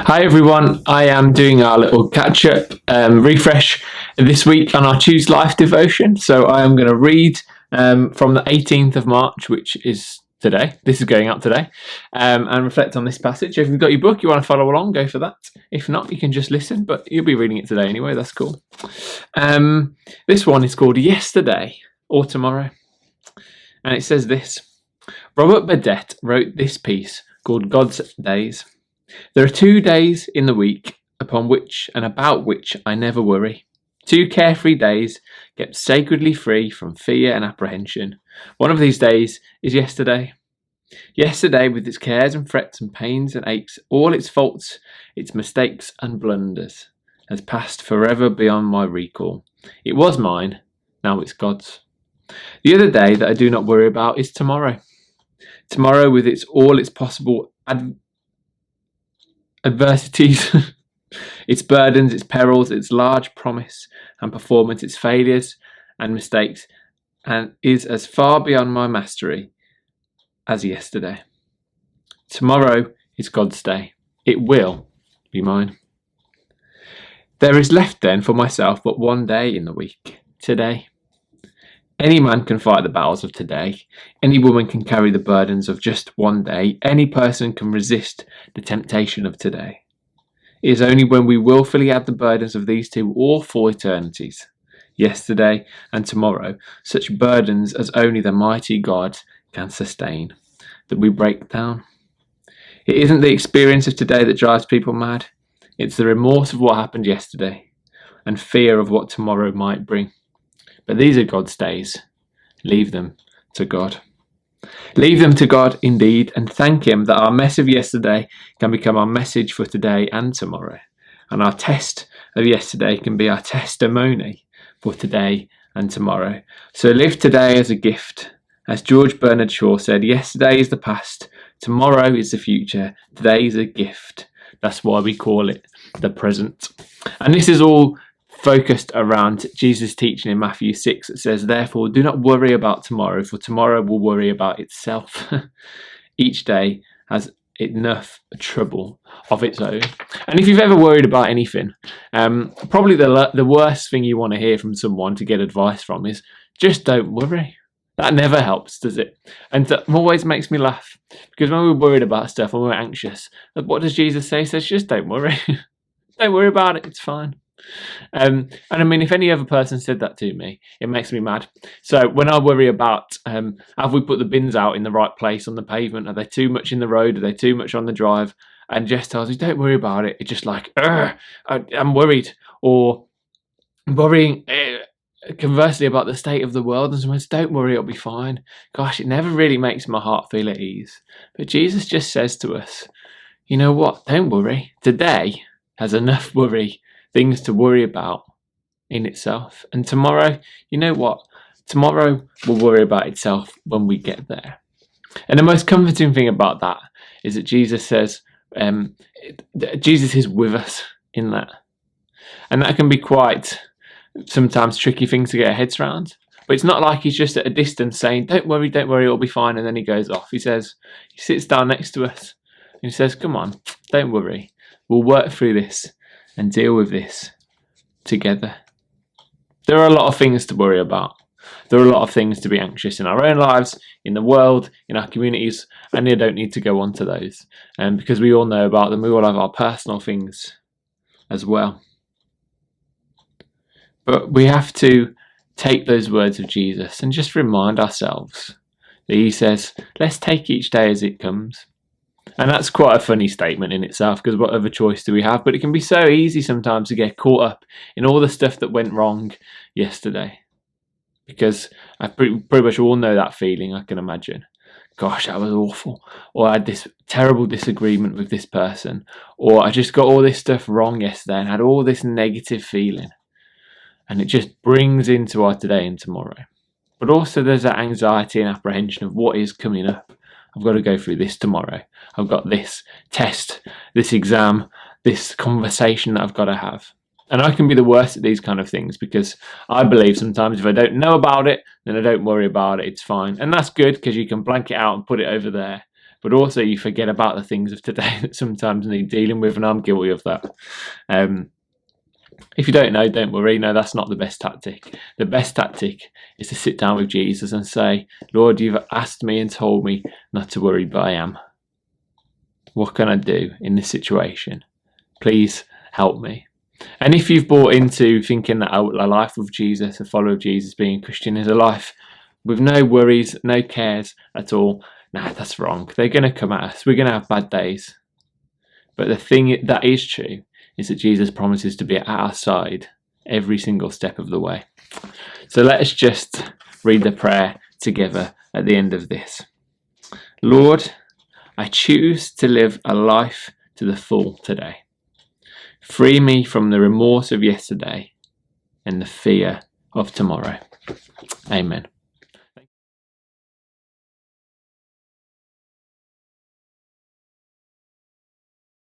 Hi everyone, I am doing our little catch up refresh this week on our Choose Life devotion. So I am going to read from the 18th of March, which is today. This is going out today, and reflect on this passage. If you've got your book, you want to follow along, go for that. If not, you can just listen, but you'll be reading it today anyway. That's cool. This one is called Yesterday or Tomorrow, and it says this. Robert Burdett wrote this piece called God's Days. There are 2 days in the week upon which and about which I never worry. 2 carefree days kept sacredly free from fear and apprehension. One of these days is yesterday. Yesterday, with its cares and frets and pains and aches, all its faults, its mistakes and blunders, has passed forever beyond my recall. It was mine, now it's God's. The other day that I do not worry about is tomorrow. Tomorrow, with all its possible adversities, its burdens, its perils, its large promise and performance, its failures and mistakes, and is as far beyond my mastery as yesterday. Tomorrow is God's day. It will be mine. There is left then for myself but one day in the week, today. Any man can fight the battles of today. Any woman can carry the burdens of just one day. Any person can resist the temptation of today. It is only when we willfully add the burdens of these two awful eternities, yesterday and tomorrow, such burdens as only the mighty God can sustain, that we break down. It isn't the experience of today that drives people mad. It's the remorse of what happened yesterday and fear of what tomorrow might bring. But these are God's days. Leave them to God. Leave them to God indeed, and thank Him that our mess of yesterday can become our message for today and tomorrow. And our test of yesterday can be our testimony for today and tomorrow. So live today as a gift. As George Bernard Shaw said, yesterday is the past, tomorrow is the future, today is a gift. That's why we call it the present. And this is all focused around Jesus' teaching in Matthew 6. It says, therefore, do not worry about tomorrow, for tomorrow will worry about itself. Each day has enough trouble of its own. And if you've ever worried about anything, probably the worst thing you want to hear from someone to get advice from is, just don't worry. That never helps, does it? And that always makes me laugh, because when we're worried about stuff and we're anxious, what does Jesus say? He says, just don't worry. Don't worry about it, it's fine. And I mean, if any other person said that to me, it makes me mad. So when I worry about, have we put the bins out in the right place on the pavement? Are they too much in the road? Are they too much on the drive? And Jess tells me, don't worry about it. It's just like, I'm worried. Or worrying conversely about the state of the world. And someone says, don't worry, it'll be fine. Gosh, it never really makes my heart feel at ease. But Jesus just says to us, you know what? Don't worry. Today has enough worry. Things to worry about in itself. And tomorrow, you know what? Tomorrow will worry about itself when we get there. And the most comforting thing about that is that Jesus says, Jesus is with us in that. And that can be quite sometimes tricky thing to get our heads around. But it's not like he's just at a distance saying, don't worry, it'll be fine. And then he goes off. He sits down next to us and he says, come on, don't worry. We'll work through this and deal with this together. There are a lot of things to worry about. There are a lot of things to be anxious in our own lives, in the world, in our communities, and I don't need to go on to those. Because we all know about them, we all have our personal things as well. But we have to take those words of Jesus and just remind ourselves that he says, let's take each day as it comes. And that's quite a funny statement in itself, because what other choice do we have? But it can be so easy sometimes to get caught up in all the stuff that went wrong yesterday. Because I pretty much all know that feeling, I can imagine. Gosh, that was awful. Or I had this terrible disagreement with this person. Or I just got all this stuff wrong yesterday and had all this negative feeling. And it just brings into our today and tomorrow. But also there's that anxiety and apprehension of what is coming up. I've got to go through this tomorrow. I've got this test, this exam, this conversation that I've got to have. And I can be the worst at these kind of things, because I believe sometimes if I don't know about it, then I don't worry about it. It's fine. And that's good, because you can blank it out and put it over there. but also you forget about the things of today that sometimes need dealing with, and I'm guilty of that. If you don't know, don't worry. No, that's not the best tactic. The best tactic is to sit down with Jesus and say, Lord, you've asked me and told me not to worry, but I am. What can I do in this situation? Please help me. And if you've bought into thinking that a life with Jesus, a follower of Jesus, being a Christian, is a life with no worries, no cares at all, nah, that's wrong. They're going to come at us. We're going to have bad days. But the thing that is true is that Jesus promises to be at our side every single step of the way. So let us just read the prayer together at the end of this. Lord, I choose to live a life to the full today. Free me from the remorse of yesterday and the fear of tomorrow. Amen.